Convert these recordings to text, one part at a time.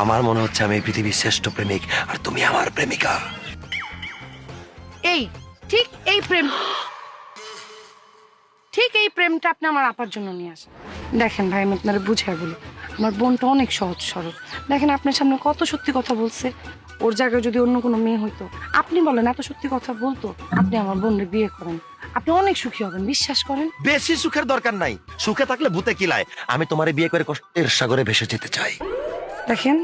আমার মনে হচ্ছে আমি এই পৃথিবীর শ্রেষ্ঠ প্রেমিক আর তুমি আমার প্রেমিকা। এই ঠিক এই প্রেম, ঠিক এই প্রেমটা আপনি আমার আপার জন্য নিয়ে আসেন। দেখেন ভাই, আমি আপনারা বুঝাই বলি, আমার বোনটা অনেক সহজ সরল। দেখেন আপনার সামনে কত সত্যি কথা বলছে। ওর জায়গায় যদি অন্য কোনো মেয়ে হইতো, আপনি বলেন এত সত্যি কথা বলতো? আপনি আমার বোনকে বিয়ে করেন, আপনি অনেক সুখী হবেন, বিশ্বাস করেন। বেশি সুখের দরকার নাই, সুখে থাকলে ভূতে কিলায়। আমি তোমারে বিয়ে করে কষ্টের সাগরে ভেসে যেতে চাই। দেখেন,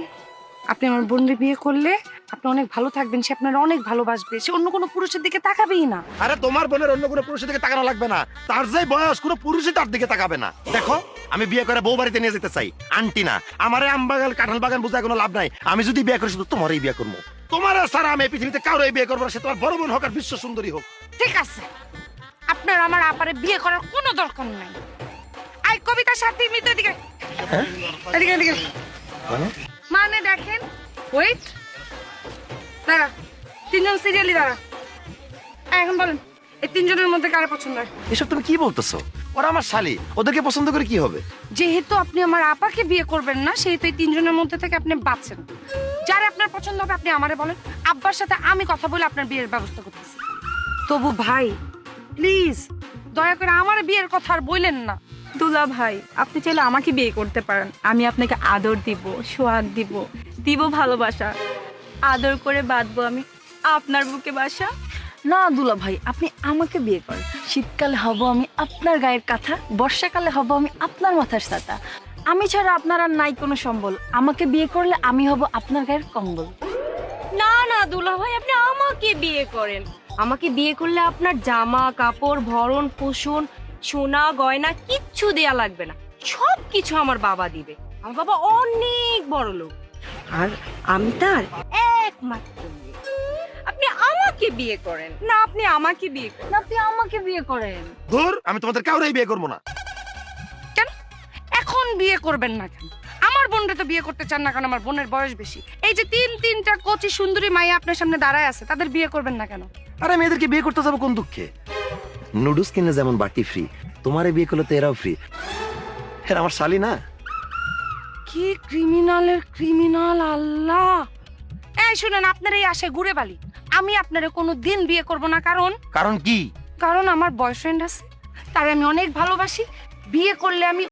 আপনি আমার বোনকে বিয়ে করলে আপনি অনেক ভালো থাকবেন, সে আপনার অনেক ভালোবাসবে, সে অন্য কোনো পুরুষের দিকে তাকাবেই না। আরে তোমার বোনের অন্য কোনো পুরুষের দিকে তাকানো লাগবে না, তার যে বয়স কোনো পুরুষই তার দিকে তাকাবে না। দেখো, আমি বিয়ে করে বউ বাড়িতে নিয়ে যেতে চাই, আন্টি না। আমারে আম বাগান কাঁঠাল বাগান বোঝায় কোনো লাভ নাই। আমি যদি বিয়ে করি শুধু তোমারই বিয়ে করবো। তোমার ছাড়া আমি এই পৃথিবীতে কারোই বিয়ে করবো না, সে তোমার বড় বোন হোক আর বিশ্ব সুন্দরী হোক। ঠিক আছে, আপনার আমার আপারে বিয়ে করার কোনো দরকার নাই। আই কবিতার সাথে মিত এদিকে, এদিকে এদিকে। মানে দেখেন, ওয়েট, দাঁড়া, তিনজন সিরিয়ালি দাঁড়া। এখন বলেন, এই তিনজনের মধ্যে কার পছন্দ হয়? এসব তুমি কি বলতেছো? ওরা আমার শালি, ওদেরকে পছন্দ করে কি হবে? যেহেতু আপনি আমার আপাকে বিয়ে করবেন না, সেহেতু এই তিনজনের মধ্যে থেকে আপনি বাঁচেন। যারা আপনার পছন্দ হবে আপনি আমারে বলেন, আব্বার সাথে আমি কথা বলে আপনার বিয়ের ব্যবস্থা করতেছি। তবু ভাই প্লিজ দয়া করে আমার বিয়ের কথা আর বললেন না। দুলা ভাই, আপনি চাইলে আমাকে বিয়ে করতে পারেন। আমি আপনাকে আদর দিব, সোহাগ দিব, দিব ভালোবাসা, আদর করে বাঁধবো আমি আপনার বুকে বাসা। না দুলা ভাই, আপনি আমাকে বিয়ে করেন। শীতকালে হব আমি আপনার গায়ের কাঁথা, বর্ষাকালে হব আমি আপনার মাথার ছাতা। আমি ছাড়া আপনার আর নাই কোনো সম্বল। আমাকে বিয়ে করলে আমি হব আপনার গায়ের কম্বল। না না দুলা ভাই, আপনি আমাকে বিয়ে করেন। আমাকে বিয়ে করলে আপনার জামা কাপড় ভরণ পোষণ সোনা গয়না কিচ্ছু দেয়া লাগবে না, সব কিছু আমার বাবা দিবে। আমার বাবা অনেক বড় লোক, আর আমি তার একমাত্র মেয়ে। আপনি আমাকে বিয়ে করেন। না, আপনি আমাকে বিয়ে করেন। না, আপনি আমাকে বিয়ে করেন। ধুর, আমি তোমাদের কাউরেই বিয়ে করবো না। কেন এখন বিয়ে করবেন না কেন? আমার বোনটা তো বিয়ে করতে চান না কারণ আমার বোনের বয়স বেশি। এই যে তিনটা কচি সুন্দরী মাইয়া আপনার সামনে দাঁড়ায় আছে, তাদের বিয়ে করবেন না কেন? আরে মেয়েদেরকে বিয়ে করতে যাবো কোন দুঃখে? নুডলস কিনে যেমন বাটি ফ্রি, তোমারে বিয়ে করলে তো এরাও ফ্রি। হ্যাঁ, আমার শালি না। কি ক্রিমিনালের ক্রিমিনাল, আল্লাহ! এই শুনেন, আপনার এই আশায় ঘুরে বালি। আমি আপনারে কোনো দিন বিয়ে করব না। কারণ কি? কারণ আমার বয়ফ্রেন্ড আছে, তার আমি অনেক ভালোবাসি। বিয়ে করলে আমি